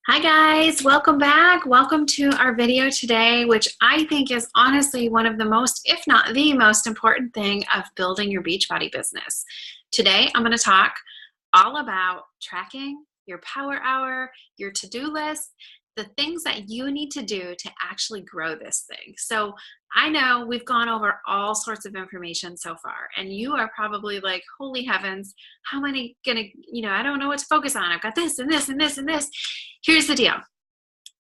Hi guys, welcome back. Welcome to our video today, which I think is honestly one of the most, if not the most important thing of building your Beachbody business. Today, I'm going to talk all about tracking your power hour, your to-do list, the things that you need to do to actually grow this thing. So I know we've gone over all sorts of information so far, and you are probably like, holy heavens, how am I gonna, I don't know what to focus on. I've got this and this and this and this. Here's the deal.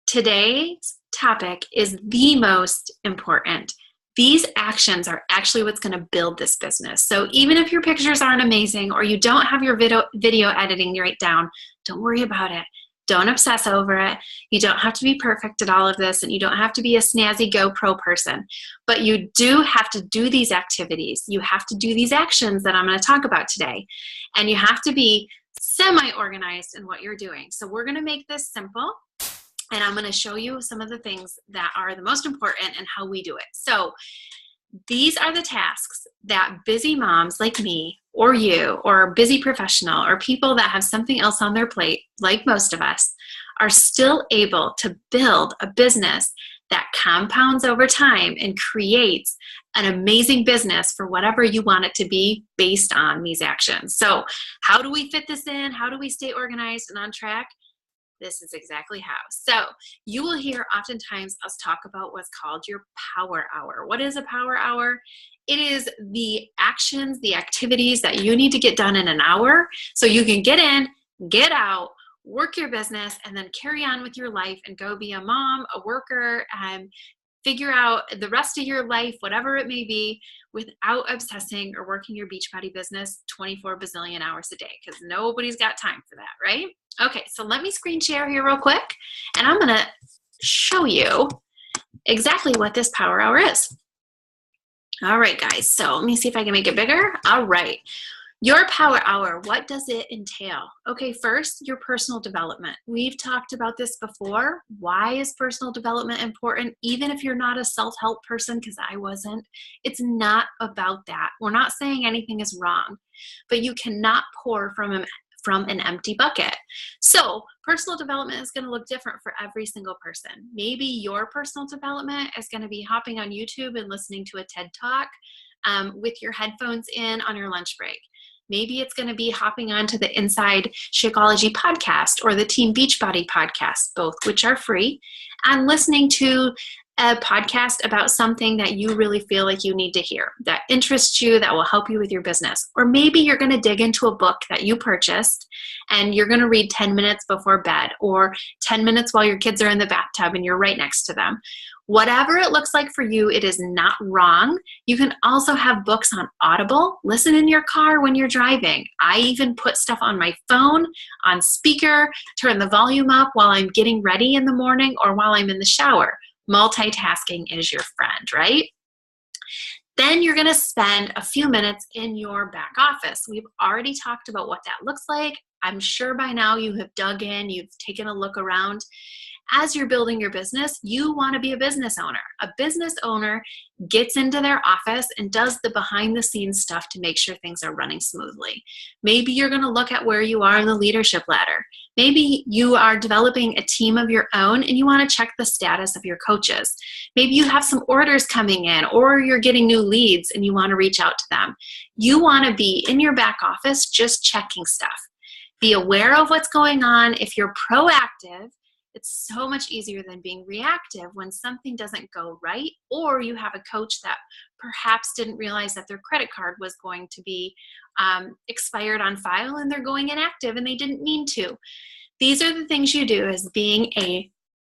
Today's topic is the most important. These actions are actually what's going to build this business. So even if your pictures aren't amazing or you don't have your video editing right down, don't worry about it. Don't obsess over it. You don't have to be perfect at all of this, and you don't have to be a snazzy GoPro person. But you do have to do these activities. You have to do these actions that I'm going to talk about today. And you have to be semi-organized in what you're doing. So we're going to make this simple, and I'm going to show you some of the things that are the most important and how we do it. So these are the tasks that busy moms like me or you or a busy professional or people that have something else on their plate, like most of us, are still able to build a business that compounds over time and creates an amazing business for whatever you want it to be based on these actions. So how do we fit this in? How do we stay organized and on track? This is exactly how. So you will hear oftentimes us talk about what's called your power hour. What is a power hour? It is the actions, the activities that you need to get done in an hour so you can get in, get out, work your business, and then carry on with your life and go be a mom, a worker, and figure out the rest of your life, whatever it may be, without obsessing or working your Beachbody business 24 bazillion hours a day, because nobody's got time for that, right? Okay, so let me screen share here real quick, and I'm going to show you exactly what this power hour is. All right, guys, so let me see if I can make it bigger. All right. Your power hour, what does it entail? Okay, first, your personal development. We've talked about this before. Why is personal development important? Even if you're not a self-help person, because I wasn't, it's not about that. We're not saying anything is wrong, but you cannot pour from an empty bucket. So personal development is going to look different for every single person. Maybe your personal development is going to be hopping on YouTube and listening to a TED Talk with your headphones in on your lunch break. Maybe it's going to be hopping onto the Inside Shakeology podcast or the Team Beachbody podcast, both which are free, and listening to a podcast about something that you really feel like you need to hear, that interests you, that will help you with your business. Or maybe you're going to dig into a book that you purchased and you're going to read 10 minutes before bed or 10 minutes while your kids are in the bathtub and you're right next to them. Whatever it looks like for you, it is not wrong. You can also have books on Audible. Listen in your car when you're driving. I even put stuff on my phone, on speaker, turn the volume up while I'm getting ready in the morning or while I'm in the shower. Multitasking is your friend, right? Then you're going to spend a few minutes in your back office. We've already talked about what that looks like. I'm sure by now you have dug in, you've taken a look around. As you're building your business, you want to be a business owner. A business owner gets into their office and does the behind the scenes stuff to make sure things are running smoothly. Maybe you're going to look at where you are in the leadership ladder. Maybe you are developing a team of your own and you want to check the status of your coaches. Maybe you have some orders coming in or you're getting new leads and you want to reach out to them. You want to be in your back office just checking stuff. Be aware of what's going on. If you're proactive, it's so much easier than being reactive when something doesn't go right, or you have a coach that perhaps didn't realize that their credit card was going to be expired on file and they're going inactive and they didn't mean to. These are the things you do as being a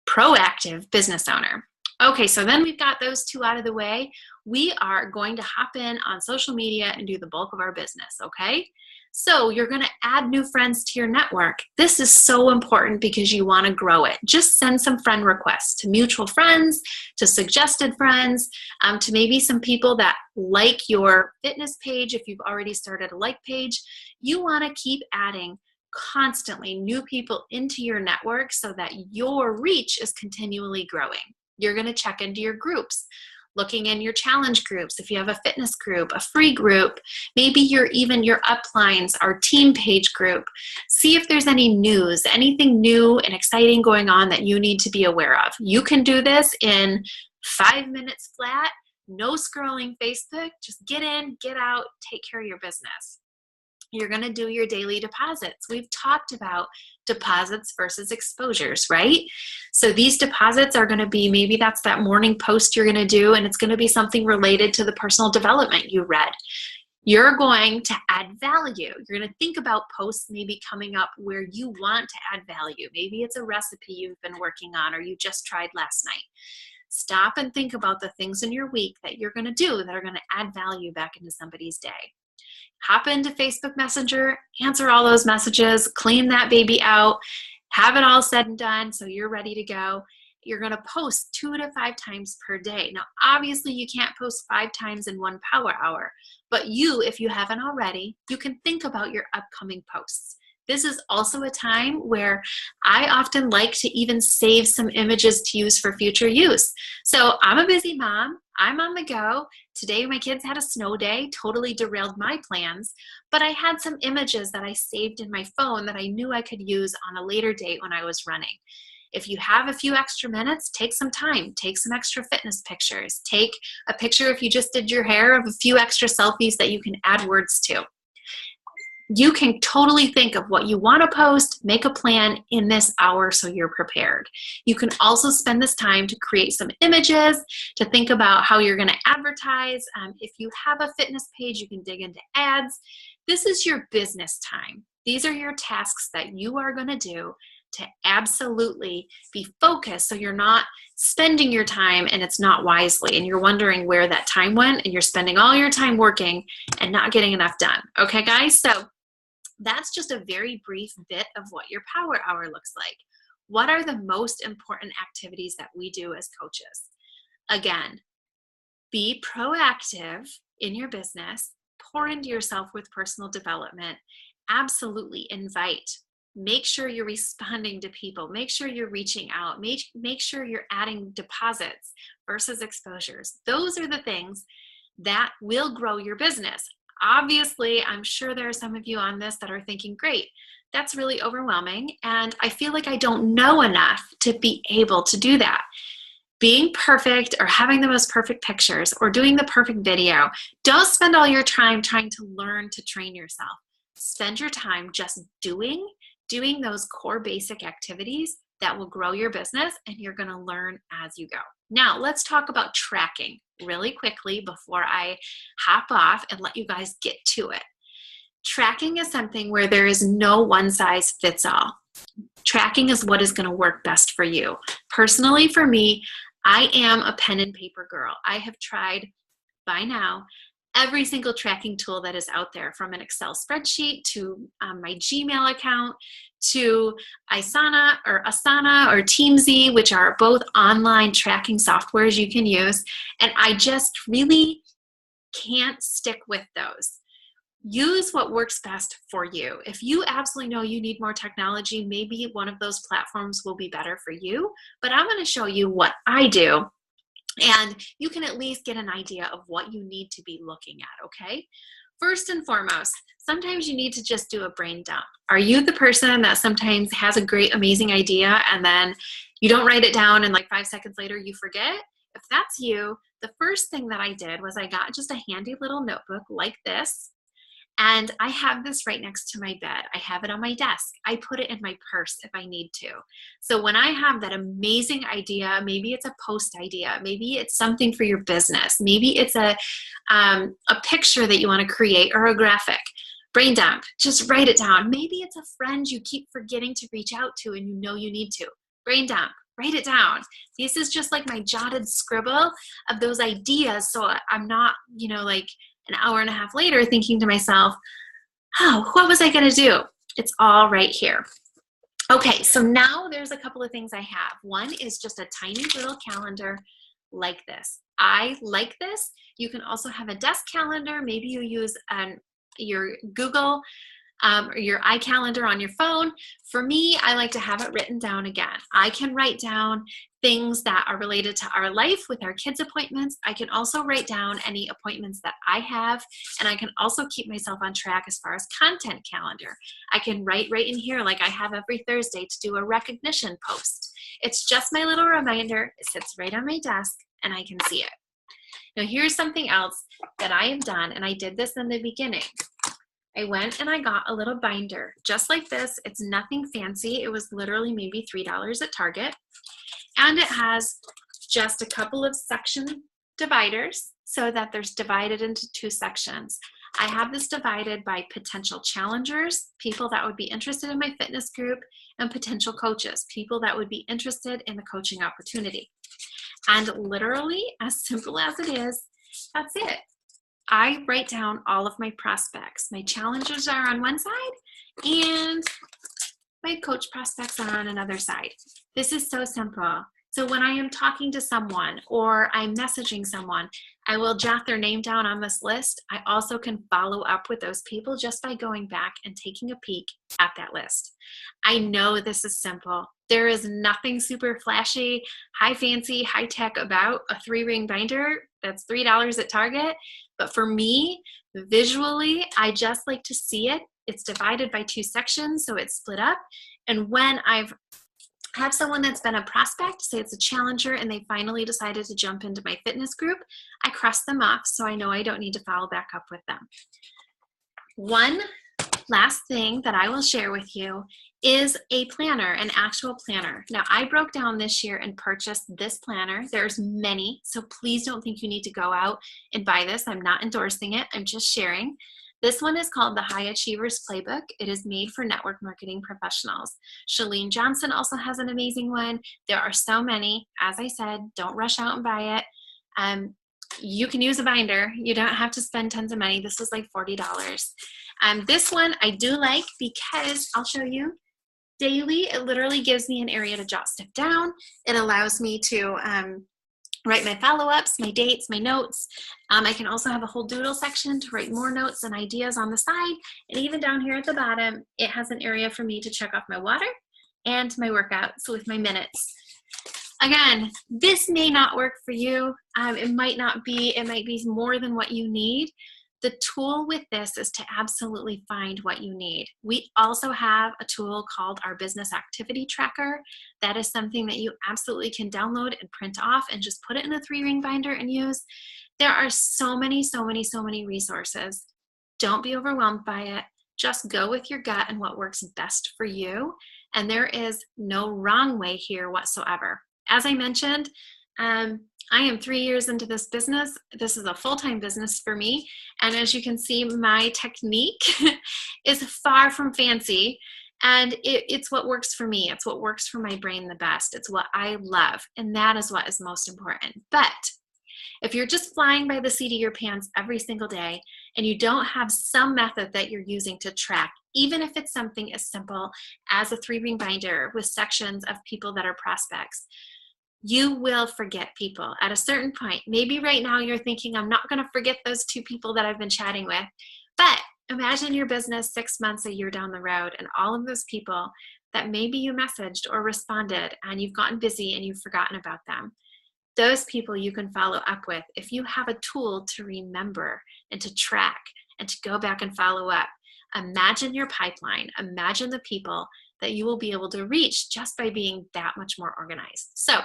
proactive business owner. Okay, so then we've got those two out of the way. We are going to hop in on social media and do the bulk of our business, okay? So you're going to add new friends to your network. This is so important because you want to grow it. Just send some friend requests to mutual friends, to suggested friends, to maybe some people that like your fitness page if you've already started a like page. You want to keep adding constantly new people into your network so that your reach is continually growing. You're going to check into your groups. looking in your challenge groups, if you have a fitness group, a free group, maybe your uplines, our team page group. See if there's any news, anything new and exciting going on that you need to be aware of. You can do this in 5 minutes flat, no scrolling Facebook, just get in, get out, take care of your business. You're going to do your daily deposits. We've talked about deposits versus exposures, right? So these deposits are going to be, maybe that's that morning post you're going to do, and it's going to be something related to the personal development you read. You're going to add value. You're going to think about posts maybe coming up where you want to add value. Maybe it's a recipe you've been working on or you just tried last night. Stop and think about the things in your week that you're going to do that are going to add value back into somebody's day. Hop into Facebook Messenger, answer all those messages, clean that baby out, have it all said and done so you're ready to go. You're going to post 2 to 5 times per day. Now, obviously, you can't post 5 times in 1 power hour, but if you haven't already, you can think about your upcoming posts. This is also a time where I often like to even save some images to use for future use. So I'm a busy mom. I'm on the go. Today my kids had a snow day, totally derailed my plans, but I had some images that I saved in my phone that I knew I could use on a later date when I was running. If you have a few extra minutes, take some time, take some extra fitness pictures, take a picture if you just did your hair of a few extra selfies that you can add words to. You can totally think of what you want to post, make a plan in this hour so you're prepared. You can also spend this time to create some images, to think about how you're going to advertise. If you have a fitness page, you can dig into ads. This is your business time. These are your tasks that you are going to do to absolutely be focused so you're not spending your time and it's not wisely and you're wondering where that time went and you're spending all your time working and not getting enough done. Okay, guys? So that's just a very brief bit of what your power hour looks like. What are the most important activities that we do as coaches? Again, be proactive in your business, pour into yourself with personal development, absolutely invite. Make sure you're responding to people. Make sure you're reaching out. Make sure you're adding deposits versus exposures. Those are the things that will grow your business. Obviously, I'm sure there are some of you on this that are thinking, great, that's really overwhelming, and I feel like I don't know enough to be able to do that. Being perfect or having the most perfect pictures or doing the perfect video, don't spend all your time trying to learn to train yourself. Spend your time just doing those core basic activities that will grow your business, and you're going to learn as you go. Now, let's talk about tracking really quickly before I hop off and let you guys get to it. Tracking is something where there is no one size fits all. Tracking is what is going to work best for you. Personally, for me, I am a pen and paper girl. I have tried by now every single tracking tool that is out there, from an Excel spreadsheet to my Gmail account to Asana or Teamzy, which are both online tracking softwares you can use. And I just really can't stick with those. Use what works best for you. If you absolutely know you need more technology, maybe one of those platforms will be better for you. But I'm going to show you what I do, and you can at least get an idea of what you need to be looking at, okay? First and foremost, sometimes you need to just do a brain dump. Are you the person that sometimes has a great, amazing idea and then you don't write it down and like 5 seconds later you forget? If that's you, the first thing that I did was I got just a handy little notebook like this. And I have this right next to my bed. I have it on my desk. I put it in my purse if I need to. So when I have that amazing idea, maybe it's a post idea, maybe it's something for your business, maybe it's a picture that you want to create or a graphic, brain dump, just write it down. Maybe it's a friend you keep forgetting to reach out to and you know you need to. Brain dump, write it down. This is just like my jotted scribble of those ideas, so I'm not, like an hour and a half later thinking to myself, oh, what was I going to do? It's all right here. Okay, so now there's a couple of things I have. One is just a tiny little calendar like this. I like this. You can also have a desk calendar. Maybe you use your Google or your iCalendar on your phone. For me, I like to have it written down again. I can write down things that are related to our life with our kids' appointments. I can also write down any appointments that I have, and I can also keep myself on track as far as content calendar. I can write right in here like I have every Thursday to do a recognition post. It's just my little reminder. It sits right on my desk and I can see it. Now here's something else that I have done, and I did this in the beginning. I went and I got a little binder just like this. It's nothing fancy. It was literally maybe $3 at Target. And it has just a couple of section dividers so that there's divided into 2 sections. I have this divided by potential challengers, people that would be interested in my fitness group, and potential coaches, people that would be interested in the coaching opportunity. And literally, as simple as it is, that's it. I write down all of my prospects. My challengers are on one side and my coach prospects are on another side. This is so simple. So when I am talking to someone or I'm messaging someone, I will jot their name down on this list. I also can follow up with those people just by going back and taking a peek at that list. I know this is simple. There is nothing super flashy, high fancy, high tech about a 3-ring binder that's $3 at Target. But for me, visually, I just like to see it. It's divided by 2 sections, so it's split up. And when I've have someone that's been a prospect, say it's a challenger, and they finally decided to jump into my fitness group, I cross them off so I know I don't need to follow back up with them. One last thing that I will share with you is a planner, an actual planner. Now, I broke down this year and purchased this planner. There's many, so please don't think you need to go out and buy this. I'm not endorsing it. I'm just sharing. This one is called the High Achievers Playbook. It is made for network marketing professionals. Chalene Johnson also has an amazing one. There are so many. As I said, don't rush out and buy it. You can use a binder. You don't have to spend tons of money. This was like $40. This one I do like because I'll show you. Daily, it literally gives me an area to jot stuff down. It allows me to write my follow-ups, my dates, my notes. I can also have a whole doodle section to write more notes and ideas on the side. And even down here at the bottom, it has an area for me to check off my water and my workouts with my minutes. Again, this may not work for you. It might be more than what you need. The tool with this is to absolutely find what you need. We also have a tool called our Business Activity Tracker. That is something that you absolutely can download and print off and just put it in a 3-ring binder and use. There are so many resources. Don't be overwhelmed by it. Just go with your gut and what works best for you. And there is no wrong way here whatsoever. As I mentioned, I am 3 years into this business. This is a full-time business for me. And as you can see, my technique is far from fancy. And it's what works for me. It's what works for my brain the best. It's what I love. And that is what is most important. But if you're just flying by the seat of your pants every single day and you don't have some method that you're using to track, even if it's something as simple as a 3-ring binder with sections of people that are prospects, you will forget people at a certain point. Maybe right now you're thinking, I'm not going to forget those 2 people that I've been chatting with. But imagine your business 6 months, a year down the road, and all of those people that maybe you messaged or responded and you've gotten busy and you've forgotten about them. Those people you can follow up with if you have a tool to remember and to track and to go back and follow up. Imagine your pipeline. Imagine the people that you will be able to reach just by being that much more organized. So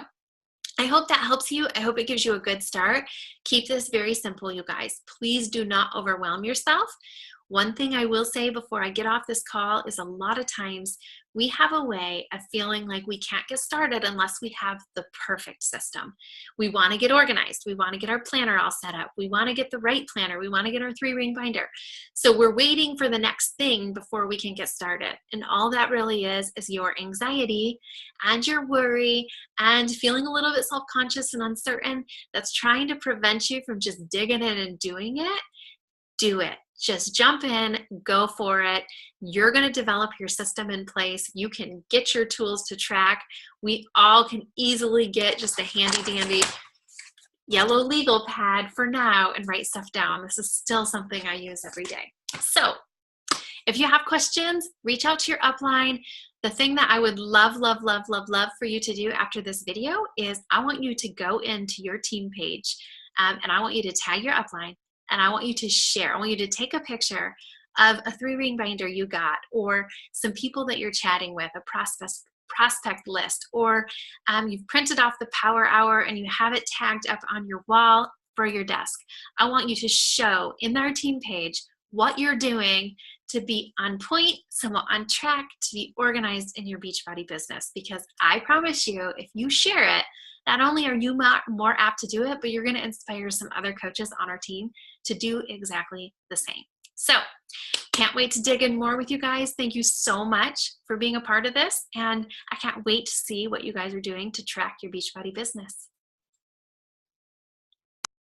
I hope that helps you. I hope it gives you a good start. Keep this very simple, you guys. Please do not overwhelm yourself. One thing I will say before I get off this call is a lot of times we have a way of feeling like we can't get started unless we have the perfect system. We want to get organized. We want to get our planner all set up. We want to get the right planner. We want to get our 3-ring binder. So we're waiting for the next thing before we can get started. And all that really is your anxiety and your worry and feeling a little bit self-conscious and uncertain that's trying to prevent you from just digging in and doing it. Do it. Just jump in, go for it. You're going to develop your system in place. You can get your tools to track. We all can easily get just a handy dandy yellow legal pad for now and write stuff down. This is still something I use every day. So If you have questions, reach out to your upline. The thing that I would love, love, love, love, love for you to do after this video is I want you to go into your team page and I want you to tag your upline and I want you to share. I want you to take a picture of a 3-ring binder you got, or some people that you're chatting with, a prospect list, or you've printed off the power hour and you have it tagged up on your wall for your desk. I want you to show in our team page what you're doing to be on point, somewhat on track, to be organized in your Beachbody business. Because I promise you, if you share it, not only are you more apt to do it, but you're going to inspire some other coaches on our team to do exactly the same. So, can't wait to dig in more with you guys. Thank you so much for being a part of this, and I can't wait to see what you guys are doing to track your Beachbody business.